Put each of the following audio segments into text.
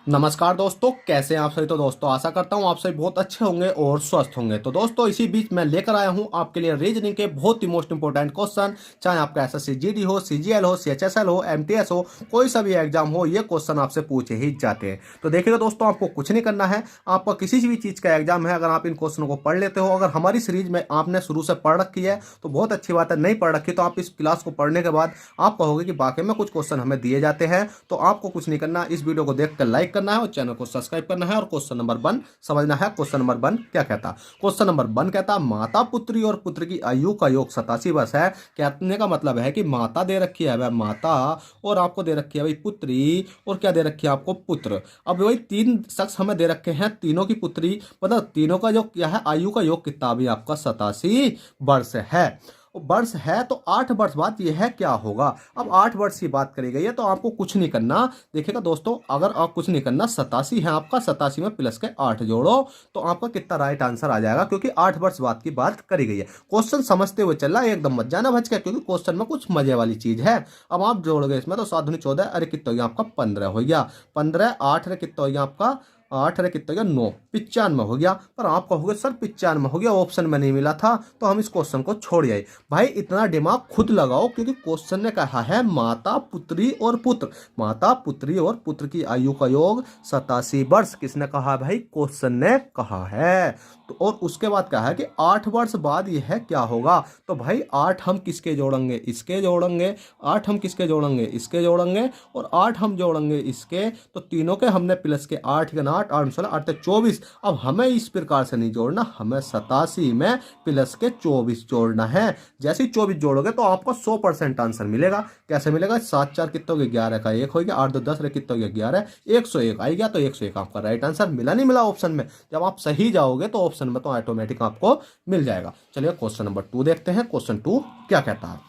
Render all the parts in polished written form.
नमस्कार दोस्तों, कैसे हैं आप सभी। तो दोस्तों आशा करता हूं आप सभी बहुत अच्छे होंगे और स्वस्थ होंगे। तो दोस्तों इसी बीच मैं लेकर आया हूं आपके लिए रीजनिंग के बहुत ही मोस्ट इंपोर्टेंट क्वेश्चन। चाहे आपका एसएससी जीडी हो, सीजीएल हो, सीएचएसएल हो, एमटीएस हो, कोई सा भी एग्जाम हो, ये क्वेश्चन आपसे पूछे ही जाते हैं। तो देखिएगा दोस्तों, आपको कुछ नहीं करना है। आपका किसी भी चीज़ का एग्जाम है, अगर आप इन क्वेश्चनों को पढ़ लेते हो, अगर हमारी सीरीज में आपने शुरू से पढ़ रखी है तो बहुत अच्छी बात है। नहीं पढ़ रखी तो आप इस क्लास को पढ़ने के बाद आप कहोगे कि वाकई में कुछ क्वेश्चन हमें दिए जाते हैं। तो आपको कुछ नहीं करना, इस वीडियो को देखकर लाइक करना है और चैनल को सब्सक्राइब करना है और क्वेश्चन नंबर 1 समझना है। क्वेश्चन नंबर 1 क्या कहता है? क्वेश्चन नंबर 1 कहता है माता पुत्री और पुत्र की आयु का योग 87 वर्ष है। कहने का मतलब है कि माता दे रखी है वह माता, और आपको दे रखी है भाई पुत्री, और क्या दे रखी है आपको? पुत्र। अब वही तीन शख्स हमें दे रखे हैं, तीनों की पुत्री, मतलब तीनों का जो क्या है, आयु का योग कितना भी आपका 87 वर्ष है। वर्ष है तो 8 वर्ष बाद यह है क्या होगा। अब 8 वर्ष की बात करी गई है तो आपको कुछ नहीं करना। देखिएगा दोस्तों, अगर आप कुछ नहीं करना, 87 है आपका, 87 में प्लस के 8 जोड़ो तो आपका कितना राइट आंसर आ जाएगा, क्योंकि 8 वर्ष बाद की बात करी गई है। क्वेश्चन समझते हुए चलना, एकदम मत जाना भज के, क्योंकि क्वेश्चन में कुछ मजे वाली चीज है। अब आप जोड़ोगे इसमें तो 7 दूनी 14, अरे कितना हो गया आपका? 15 हो गया। 15 8 अरे कितना हो गया आपका? 8 अरे कितना हो गया? 9, 95 हो गया। पर आप कहोगे सर 95 हो गया, ऑप्शन में नहीं मिला था, तो हम इस क्वेश्चन को छोड़ आए। भाई इतना दिमाग खुद लगाओ, क्योंकि क्वेश्चन ने कहा है माता पुत्री और पुत्र। माता पुत्री और पुत्र की आयु का योग 87 वर्ष। किसने कहा भाई? क्वेश्चन ने कहा है। तो और उसके बाद कहा है कि 8 वर्ष बाद यह क्या होगा। तो भाई 8 हम किसके जोड़ेंगे? इसके जोड़ेंगे। 8 हम किसके जोड़ेंगे? इसके जोड़ेंगे। और 8 हम जोड़ेंगे इसके, तो तीनों के हमने प्लस के 8 के 8 8 16 8 24। अब हमें इस प्रकार से नहीं जोड़ना, हमें 87 में प्लस के 24 जोड़ना है। जैसे ही 24 जोड़ोगे तो आपको 100% आंसर मिलेगा। कैसे मिलेगा? 7 4 कितने हो गए? 11 का 1 हो गया, 8 2 10 रे कितने हो गया? 11, 101 आई गया। तो 101 आपका राइट आंसर। मिला नहीं मिला ऑप्शन में? जब आप सही जाओगे तो ऑप्शन में तो ऑटोमेटिक आपको मिल जाएगा। चलिए क्वेश्चन नंबर 2 देखते हैं। क्वेश्चन 2 क्या कहता है?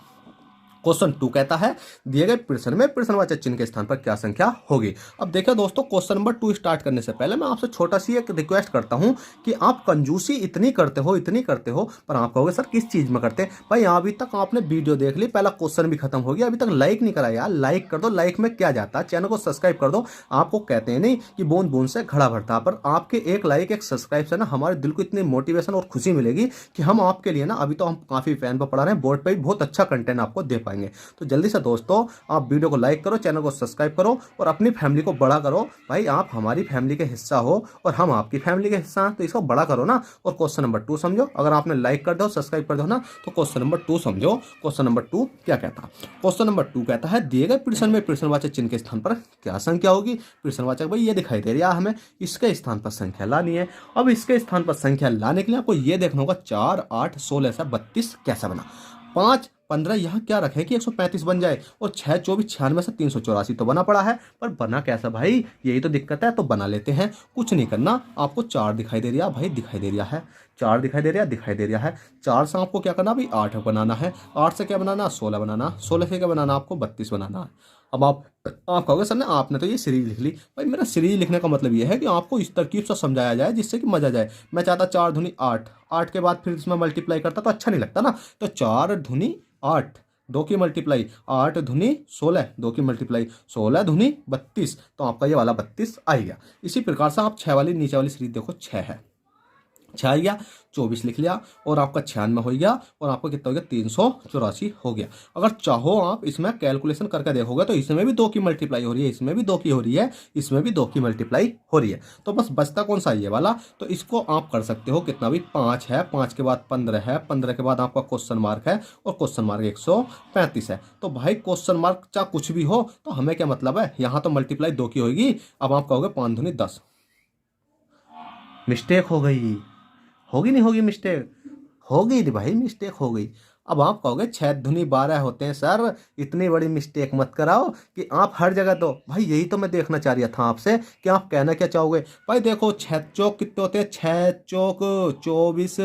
क्वेश्चन 2 कहता है दिए गए प्रश्न में प्रश्नवाचक चिन्ह के स्थान पर क्या संख्या होगी। अब देखिए दोस्तों, क्वेश्चन नंबर 2 स्टार्ट करने से पहले मैं आपसे छोटा सी एक रिक्वेस्ट करता हूं कि आप कंजूसी इतनी करते हो, पर आप कहोगे सर किस चीज में करते हैं? भाई अभी तक आपने वीडियो देख ली, पहला क्वेश्चन भी खत्म हो गया, अभी तक लाइक नहीं करा यार। लाइक कर दो, लाइक में क्या जाता है, चैनल को सब्सक्राइब कर दो। आपको कहते हैं नहीं कि बूंद बूंद से घड़ा भरता, पर आपके एक लाइक एक सब्सक्राइब से ना हमारे दिल को इतनी मोटिवेशन और खुशी मिलेगी कि हम आपके लिए ना, अभी तो हम काफी फैन पर पढ़ा रहे हैं, बोर्ड पर भी बहुत अच्छा कंटेंट आपको दे पाएंगे। तो जल्दी से दोस्तों आप वीडियो को लाइक करो, चैनल को सब्सक्राइब करो और अपनी फैमिली को बड़ा करो। भाई आप हमारी फैमिली के हिस्सा हो और हम आपकी फैमिली के हिस्सा हैं, तो इसको बड़ा करो ना। और क्वेश्चन नंबर 2 समझो। अगर आपने लाइक कर दो, सब्सक्राइब कर दो ना, तो क्वेश्चन नंबर 2 समझो। क्वेश्चन नंबर 2 क्या कहता है? क्वेश्चन नंबर 2 कहता है दिए गए प्रश्न में प्रश्नवाचक चिन्ह के स्थान पर क्या संख्या होगी। प्रश्नवाचक भाई ये दिखाई दे रहा है, हमें इसके स्थान पर संख्या लानी है। अब इसके स्थान पर संख्या लाने के लिए आपको ये देखना होगा 4 8 16 से 32 कैसा बना। 5 15 यहाँ क्या रखे कि 135 बन जाए, और 6 24 96 से 384 तो बना पड़ा है, पर बना कैसा भाई? यही तो दिक्कत है। तो बना लेते हैं, कुछ नहीं करना। आपको 4 दिखाई दे रहा है भाई, दिखाई दे रहा है। 4 दिखाई दे रहा है, दिखाई दे रहा है। 4 से आपको क्या करना भाई? 8 बनाना है। 8 से क्या बनाना? 16 बनाना। 16 से क्या बनाना? आपको 32 बनाना है। अब आप कहोगे सर ने आपने तो ये सीरीज लिख ली। भाई मेरा सीरीज लिखने का मतलब ये है कि आपको इस तरकीब से समझाया जाए जिससे कि मजा जाए। मैं चाहता 4 दूनी 8, 8 के बाद फिर इसमें मल्टीप्लाई करता तो अच्छा नहीं लगता ना। तो 4 दूनी 8, 2 की मल्टीप्लाई 8 दूनी 16, 2 की मल्टीप्लाई 16 दूनी 32, तो आपका ये वाला 32 आ गया। इसी प्रकार से आप 6 वाली नीचे वाली सीरीज देखो, 6 है, 6 आ गया। 24 लिख लिया और आपका 96 हो गया, और आपका कितना हो गया? 384 हो गया। अगर चाहो आप इसमें कैलकुलेशन करके देखोगे तो इसमें भी 2 की मल्टीप्लाई हो रही है, इसमें भी 2 की हो रही है, इसमें भी 2 की मल्टीप्लाई हो रही है। तो बस बचता कौन सा? ये वाला। तो इसको आप कर सकते हो कितना भी? 5 है, 5 के बाद 15 है, 15 के बाद आपका क्वेश्चन मार्क है, और क्वेश्चन मार्क 135 है। तो भाई क्वेश्चन मार्क चाहे कुछ भी हो, तो हमें क्या मतलब है? यहाँ तो मल्टीप्लाई 2 की होगी। अब आप कहोगे 5 दूनी 10, मिस्टेक हो गई। होगी नहीं होगी मिस्टेक? होगी नहीं भाई, मिस्टेक हो गई। अब आप कहोगे 6 दूनी 12 होते हैं सर, इतनी बड़ी मिस्टेक मत कराओ कि आप हर जगह। तो भाई यही तो मैं देखना चाह रहा था आपसे कि आप कहना क्या चाहोगे। भाई देखो 6 चौक कितने होते हैं? 6 चौक 24,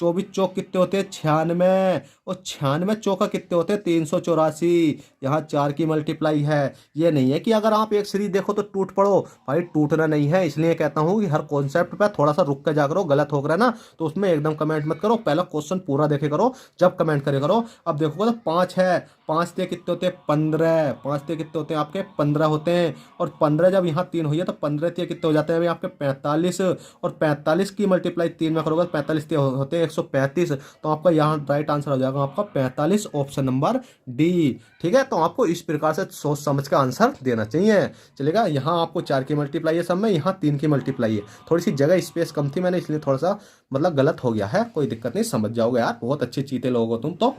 24 चौक कितने होते हैं? 96, और 96 चौका कितने होते हैं? 384। यहाँ 4 की मल्टीप्लाई है। ये नहीं है कि अगर आप एक सीरीज देखो तो टूट पड़ो। भाई टूटना नहीं है, इसलिए कहता हूँ कि हर कॉन्सेप्ट पे थोड़ा सा रुक के जा करो। गलत हो रहा है ना तो उसमें एकदम कमेंट मत करो, पहला क्वेश्चन पूरा देखे करो, जब कमेंट करे करो। अब देखोगे तो 5 है, 5 से कितने होते हैं 15, 5 से कितने होते हैं आपके 15 होते हैं। और 15 जब यहाँ 3 हुई है तो 15 से कितने हो जाते हैं अभी आपके 45। और 45 की मल्टीप्लाई 3 में करोगे 45 से होते हैं 135। तो आपका यहाँ राइट आंसर हो जाएगा आपका 45, ऑप्शन नंबर डी। ठीक है, तो आपको इस प्रकार से सोच समझ का आंसर देना चाहिए। चलेगा, यहाँ आपको 4 की मल्टीप्लाई है सब में, यहाँ 3 की मल्टीप्लाई है। थोड़ी सी जगह स्पेस कम थी मैंने, इसलिए थोड़ा सा मतलब गलत हो गया है, कोई दिक्कत नहीं, समझ जाओगे यार, बहुत अच्छे चीते लोग हो तुम तो।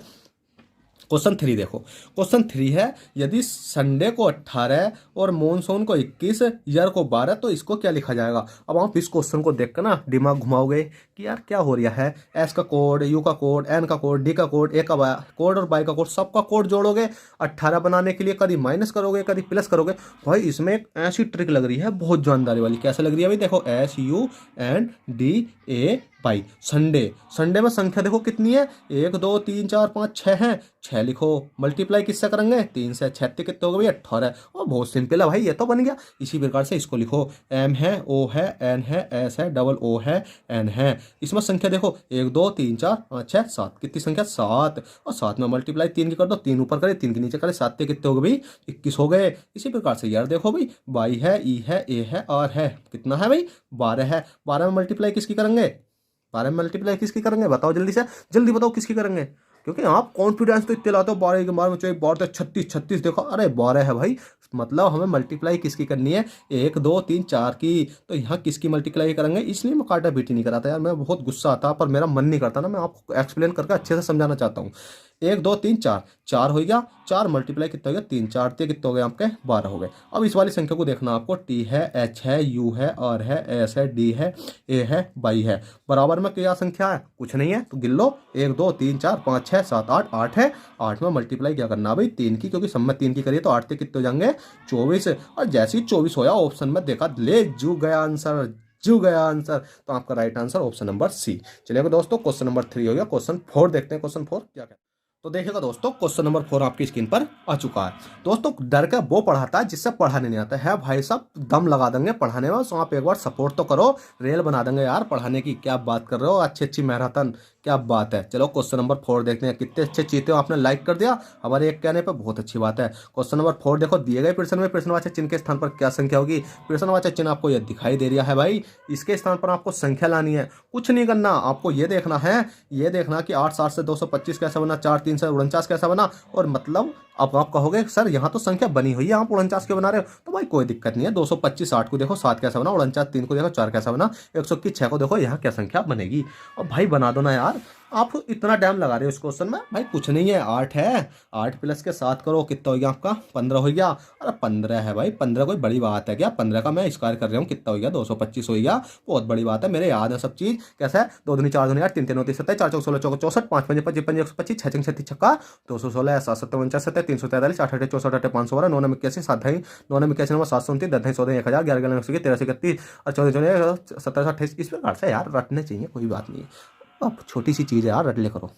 क्वेश्चन 3 देखो, क्वेश्चन 3 है, यदि संडे को 18 और मॉनसून को 21, ईयर को 12, तो इसको क्या लिखा जाएगा। अब आप इस क्वेश्चन को देखकर ना दिमाग घुमाओगे कि यार क्या हो रहा है। एस का कोड, यू का कोड, एन का कोड, डी का कोड, ए का कोड और बाई का कोड, सबका कोड जोड़ोगे 18 बनाने के लिए, कभी माइनस करोगे कभी प्लस करोगे। भाई इसमें एक ऐसी ट्रिक लग रही है बहुत जानदारी वाली। कैसे लग रही है भाई, देखो SUNDA बाई संडे, संडे में संख्या देखो कितनी है, 1 2 3 4 5 6 है, 6 लिखो, मल्टीप्लाई किससे करेंगे 3 से, 6 कितने हो गए 18। और बहुत सिंपल है भाई, ये तो बन गया। इसी प्रकार से इसको लिखो, M है, O है, N है, S है, डबल O है, N है। इसमें संख्या देखो 1 2 3 4 5 6 7, कितनी संख्या 7। और 7 में मल्टीप्लाई 3 की कर दो, 3 ऊपर करे 3 के नीचे करे, 7 के कितने हो गए भाई 21 हो गए। इसी प्रकार से यार देखो भाई, Y है, E है, A है, R है, कितना है भाई 12 है। 12 में मल्टीप्लाई किसकी करेंगे, 12 में मल्टीप्लाई किसकी करेंगे बताओ जल्दी से, जल्दी बताओ किसकी करेंगे। क्योंकि आप कॉन्फिडेंस तो इतने लाते हो 12 के बारे में, चाहिए 12 36 36 देखो, अरे 12 है भाई, मतलब हमें मल्टीप्लाई किसकी करनी है 1 2 3 4 की। तो यहाँ किसकी मल्टीप्लाई करेंगे, इसलिए मैं काटा बीटी नहीं कराता यार, मैं बहुत गुस्सा आता पर मेरा मन नहीं करता ना, मैं आपको एक्सप्लेन करके अच्छे से समझाना चाहता हूँ। 1 2 3 4, 4 हो गया, 4 मल्टीप्लाई कितना हो गया 3, 4 ते कितने हो गए आपके 12 हो गए। अब इस वाली संख्या को देखना आपको, T है, H है, U है, R है, S है, D है, A है, Y है। बराबर में क्या संख्या है, कुछ नहीं है, तो गिन लो 1 2 3 4 5 6 7 8, 8 है। 8 में मल्टीप्लाई क्या करना भाई 3 की, क्योंकि सब में 3 की करिए तो 8 से कितने हो जाएंगे 24। और जैसे ही 24 होया ऑप्शन में देखा, ले जू गया आंसर, जू गया आंसर। तो आपका right answer option number C. चलिए दोस्तों, क्वेश्चन नंबर 3 हो गया। क्वेश्चन 4 देखते हैं, क्वेश्चन 4 क्या कहता है। तो देखिएगा दोस्तों, क्वेश्चन नंबर 4 आपकी स्क्रीन पर आ चुका है। दोस्तों डर का वो पढ़ाता है जिससे पढ़ाने नहीं आता है भाई साहब, दम लगा देंगे पढ़ाने में, सो आप एक बार सपोर्ट तो करो, रेल बना देंगे यार पढ़ाने की। क्या बात कर रहे हो, अच्छी अच्छी मैराथन, क्या बात है। चलो क्वेश्चन नंबर 4 देखते हैं, कितने अच्छे चीते हो, आपने लाइक कर दिया हमारे एक कहने पर, बहुत अच्छी बात है। क्वेश्चन नंबर 4 देखो, दिए गए प्रश्न में प्रश्नवाचक चिन्ह के स्थान पर क्या संख्या होगी। प्रश्नवाचक चिन्ह आपको यह दिखाई दे रहा है भाई, इसके स्थान पर आपको संख्या लानी है, कुछ नहीं करना आपको, ये देखना है, ये देखना कि 8 7 से 225 कैसा बना, 4 3 से 49 कैसा बना। और मतलब अब आप कहोगे सर यहाँ तो संख्या बनी हुई है, आप 49 क्यों बना रहे हो, तो भाई कोई दिक्कत नहीं है। 225 8 को देखो 7 कैसा बना, 49 3 को देखो 4 कैसा बना, 121 6 को देखो यहाँ क्या संख्या बनेगी। और भाई बना दो ना यार, आप इतना टाइम लगा रहे हो इस क्वेश्चन में, भाई कुछ नहीं है। 8 है, 8 प्लस के 7 करो, कितना हो गया आपका 15 हो गया। अरे 15 है भाई, 15 कोई बड़ी बात है क्या, 15 का मैं स्क्वायर कर रहा हूँ, कितना हो गया 225 हो गया, बहुत बड़ी बात है, मेरे याद है सब चीज। कैसा है 2 दूनी 4 दूनी 8, 3 3 29 27, 4 4 16 4 64, 5 5 25 25 125, 6 6 36 छक्का 216, 7 7 49 7 343, 8 8 64 8 512, 9 9 81 7 ढाई 9 9 81 729, 10 10 14 1000, 11 11 13 31 और 14 14 17 28। इस प्रकार से यार रटने चाहिए, कोई बात नहीं, अब छोटी सी चीज़ है यार, रट ले करो,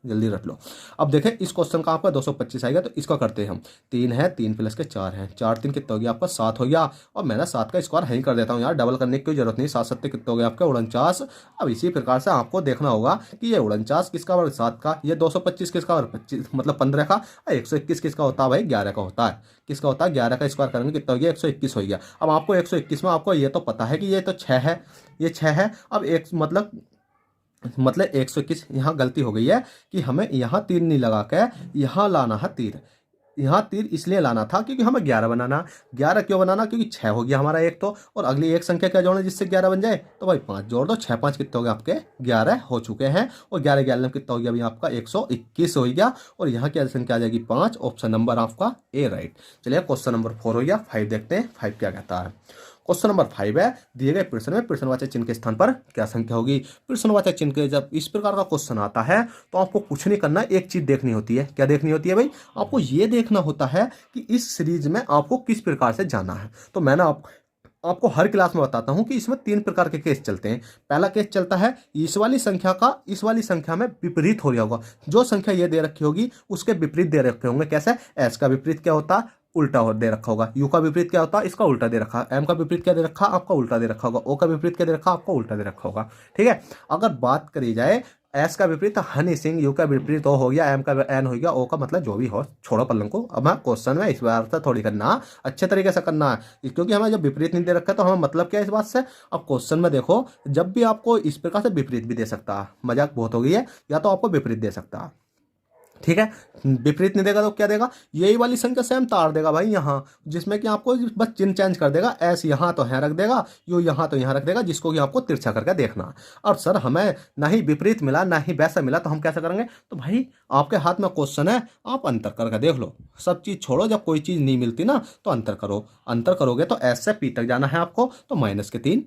जल्दी रट लो। अब देखें इस क्वेश्चन का आपका 225 आएगा, तो इसका करते हैं हम। 3 है, 3 प्लस के 4 है, 4 3 कितना हो गया आपका 7 हो गया। और मैंने 7 का स्क्वायर ही कर देता हूँ यार, डबल करने की कोई जरूरत नहीं। 7 7 कितना हो गया आपका 49। अब इसी प्रकार से आपको देखना होगा कि ये 49 किसका और 7 का, ये 225 किसका और 25 मतलब 15 का, 121 किसका होता है भाई 11 का होता है। किसका होता है 11 का स्क्वायर करेंगे कितना हो गया 121 हो गया। अब आपको 121 में आपको ये तो पता है कि ये तो 6 है, ये 6 है। अब एक मतलब 121 यहाँ गलती हो गई है कि हमें यहाँ तीर नहीं लगा के यहाँ लाना है तीर। यहाँ तीर इसलिए लाना था क्योंकि हमें 11 बनाना। 11 क्यों बनाना, क्योंकि 6 हो गया हमारा एक तो, और अगली एक संख्या क्या जोड़ना जिससे 11 बन जाए, तो भाई 5 जोड़ दो, 6 5 कितने हो गए आपके 11 हो चुके हैं। और 11 11 में कितना हो गया अभी आपका 121 हो गया। और यहाँ क्या संख्या आ जाएगी 5, ऑप्शन नंबर आपका ए राइट। चलिए क्वेश्चन नंबर 4 हो गया। 5 देखते हैं 5 क्या कहता है। क्वेश्चन नंबर 5 है, दिए गए प्रश्न में प्रश्नवाचक चिन्ह के स्थान पर क्या संख्या होगी। प्रश्नवाचक चिन्ह के जब इस प्रकार का क्वेश्चन आता है तो आपको कुछ नहीं करना, एक चीज देखनी होती है। क्या देखनी होती है भाई, आपको ये देखना होता है कि इस सीरीज में आपको किस प्रकार से जाना है। तो मैंने आपको हर क्लास में बताता हूं कि इसमें 3 प्रकार के केस चलते हैं। पहला केस चलता है इस वाली संख्या का इस वाली संख्या में विपरीत हो रहा होगा, जो संख्या ये दे रखी होगी उसके विपरीत दे रखे होंगे। कैसे, एस का विपरीत क्या होता है उल्टा दे रखा होगा, यू का विपरीत क्या होता है इसका उल्टा दे रखा, एम का विपरीत क्या दे रखा आपका उल्टा दे रखा होगा, ओ का विपरीत क्या दे रखा आपका उल्टा दे रखा होगा। ठीक है, अगर बात करी जाए एस का विपरीत हनी सिंह, यू का विपरीत ओ हो गया, एम का एन हो गया, ओ का मतलब जो भी हो, छोड़ो पल्लन को। अब हाँ क्वेश्चन में इस बार से थोड़ी करना, अच्छे तरीके से करना है, क्योंकि हमें जब विपरीत नहीं दे रखा है तो हमें मतलब क्या है इस बात से। अब क्वेश्चन में देखो, जब भी आपको इस प्रकार से विपरीत भी दे सकता है, मजाक बहुत हो गई है, या तो आपको विपरीत दे सकता है, ठीक है। विपरीत नहीं देगा तो क्या देगा, यही वाली संख्या सेम तार देगा भाई यहाँ, जिसमें कि आपको बस चिन्ह चेंज कर देगा, एस यहाँ तो यहाँ रख देगा, यू यहाँ तो यहाँ रख देगा, जिसको कि आपको तिरछा करके देखना है। और सर हमें ना ही विपरीत मिला ना ही वैसा मिला, तो हम कैसे करेंगे, तो भाई आपके हाथ में क्वेश्चन है, आप अंतर करके देख लो। सब चीज़ छोड़ो, जब कोई चीज़ नहीं मिलती ना तो अंतर करो। अंतर करोगे तो एस से पी तक जाना है आपको, तो -3,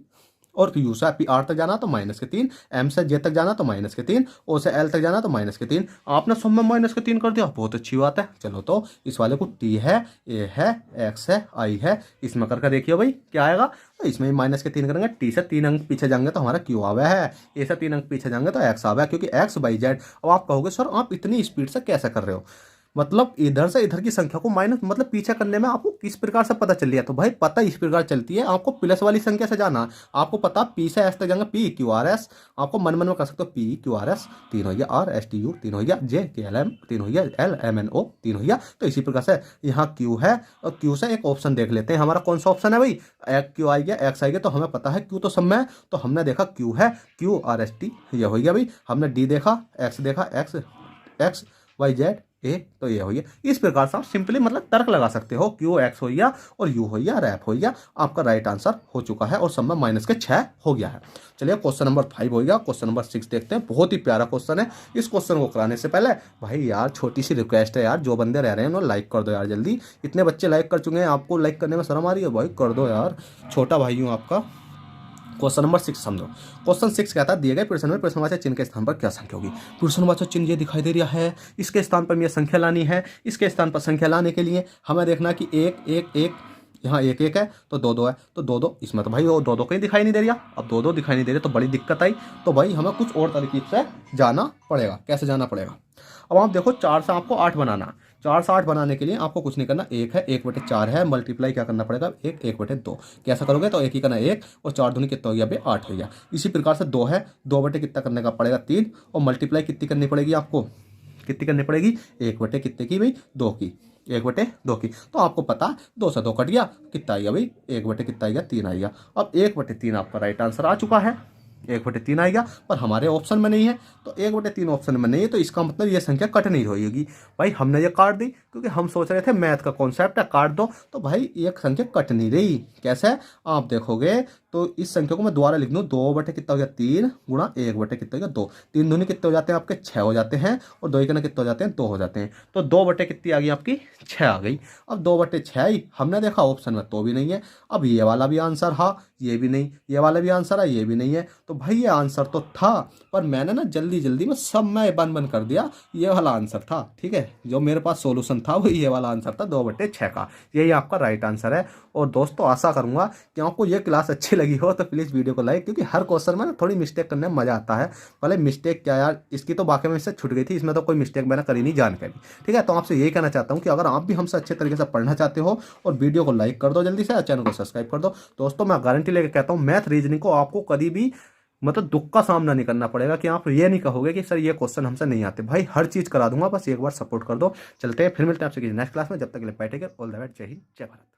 और यू से पी आर तक जाना तो -3, एम से जे तक जाना तो -3, ओ से एल तक जाना तो -3। आपने सब में -3 कर दिया, बहुत अच्छी बात है। चलो तो इस वाले को टी है, ए है, एक्स है, आई है, इसमें करके देखिए भाई क्या आएगा। तो इसमें भी -3 करेंगे, टी से 3 अंक पीछे जाएंगे तो हमारा क्यू आवा है, ए से 3 अंक पीछे जाएंगे तो एक्स आवा है, क्योंकि एक्स बाई जेड। अब आप कहोगे सर आप इतनी स्पीड से कैसे कर रहे हो, मतलब इधर से इधर की संख्या को माइनस मतलब पीछे करने में आपको किस प्रकार से पता चल रहा है, तो भाई पता इस प्रकार चलती है, आपको प्लस वाली संख्या से जाना है। आपको पता पी से एस तक जाएंगे, पी क्यू आर एस, आपको मन मन में कर सकते हो, पी क्यू आर एस 3 हो गया, आर एस टी यू 3 हो गया, जे के एल एम 3 हो गया, एल एम एन ओ 3 हो गया। तो इसी प्रकार से यहाँ क्यू है, और क्यू से एक ऑप्शन देख लेते हैं, हमारा कौन सा ऑप्शन है भाई, क्यू आई गया, एक्स आई गया, तो हमें पता है क्यू तो सब में है, तो हमने देखा क्यू है, क्यू आर एस टी ये हो गया भाई। हमने डी देखा, एक्स देखा, X X Y Z A, तो ये हो गया। इस प्रकार से आप सिंपली मतलब तर्क लगा सकते हो, क्यू एक्स हो गया और यू हो गया और एफ हो गया, आपका राइट आंसर हो चुका है, और सब में -6 हो गया है। चलिए क्वेश्चन नंबर 5 हो गया, क्वेश्चन नंबर 6 देखते हैं। बहुत ही प्यारा क्वेश्चन है। इस क्वेश्चन को कराने से पहले भाई यार छोटी सी रिक्वेस्ट है यार, जो बंदे रह रहे हैं उन्होंने लाइक कर दो यार जल्दी। इतने बच्चे लाइक कर चुके हैं, आपको लाइक करने में शर्म आ रही है भाई, कर दो यार, छोटा भाई हूँ आपका। क्वेश्चन नंबर 6 समझो। क्वेश्चन 6 कहता है, दिए गए प्रश्न में प्रश्नवाचक चिन्ह के स्थान पर क्या संख्या होगी। प्रश्नवाचक चिन्ह ये दिखाई दे रहा है, इसके स्थान पर हमें संख्या लानी है। इसके स्थान पर संख्या लाने के लिए हमें देखना कि 1 1 1, यहाँ 1 1 है तो 2 2 है, तो 2 2, इसमें तो भाई वो 2 2 कहीं दिखाई नहीं दे रहा। अब 2 2 दिखाई नहीं दे रहे तो बड़ी दिक्कत आई, तो भाई हमें कुछ और तरीके से जाना पड़ेगा। कैसे जाना पड़ेगा, अब आप देखो 4 से आपको 8 बनाना। 4 से 8 बनाने के लिए आपको कुछ नहीं करना, 1 है 1/4 है, मल्टीप्लाई क्या करना पड़ेगा 1 1/2। कैसा करोगे तो 1 ही करना 1 और 4 दूनी कितना हो गया भाई 8 हो गया। इसी प्रकार से 2 है, 2 बटे कितना करने का पड़ेगा 3, और मल्टीप्लाई कितनी करनी पड़ेगी आपको, कितनी करनी पड़ेगी 1 बटे कितने की भाई 2 की, 1/2 की। तो आपको पता 2 से 2 कट गया, कितना आएगा भाई 1 बटे कितना आएगा 3 आएगा। अब 1/3 आपका राइट आंसर आ चुका है, 1/3 आएगा, पर हमारे ऑप्शन में नहीं है, तो 1/3 ऑप्शन में नहीं है, तो इसका मतलब ये संख्या कट नहीं होगी भाई। हमने ये काट दी क्योंकि हम सोच रहे थे मैथ का कॉन्सेप्ट है काट दो, तो भाई एक संख्या कट नहीं रही। कैसे आप देखोगे तो इस संख्या को मैं दोबारा लिख दूँ, 2 बटे कितना हो गया 3 गुणा 1 बटे कितना हो गया 2, 3 दूनी कितने हो जाते हैं आपके 6 हो जाते हैं, और 2 कितने हो जाते हैं 2 हो जाते हैं, तो 2 बटे कितनी आ गई आपकी 6 आ गई। अब 2/6 ही हमने देखा ऑप्शन में तो भी नहीं है। अब ये वाला भी आंसर हाँ, ये भी नहीं, ये वाला भी आंसर है, ये भी नहीं है। तो भाई ये आंसर तो था, पर मैंने ना जल्दी जल्दी में सब में बन बन कर दिया, ये वाला आंसर था। ठीक है, जो मेरे पास सॉल्यूशन था वो ये वाला आंसर था 2/6 का, यही आपका राइट आंसर है। और दोस्तों आशा करूंगा कि आपको ये क्लास अच्छी लगी हो, तो प्लीज़ वीडियो को लाइक, क्योंकि हर क्वेश्चन में ना थोड़ी मिस्टेक करने में मजा आता है। भले मिस्टेक क्या यार, इसकी तो बाकी में इससे छूट गई थी, इसमें तो कोई मिस्टेक मैंने करी नहीं जानकारी। ठीक है, तो आपसे यही कहना चाहता हूँ कि अगर आप भी हमसे अच्छे तरीके से पढ़ना चाहते हो, और वीडियो को लाइक कर दो जल्दी से, चैनल को सब्सक्राइब कर दो। दोस्तों मैं गारंटी लेकर कहता हूँ, मैथ रीजनिंग को आपको कभी भी मतलब दुख का सामना नहीं करना पड़ेगा, कि आप ये नहीं कहोगे कि सर ये क्वेश्चन हमसे नहीं आते। भाई हर चीज़ करा दूंगा, बस एक बार सपोर्ट कर दो। चलते हैं, फिर मिलते हैं आपसे किसी नेक्स्ट क्लास में, जब तक के लिए बैठेगा। ऑल द बेस्ट, जय हिंद जय भारत।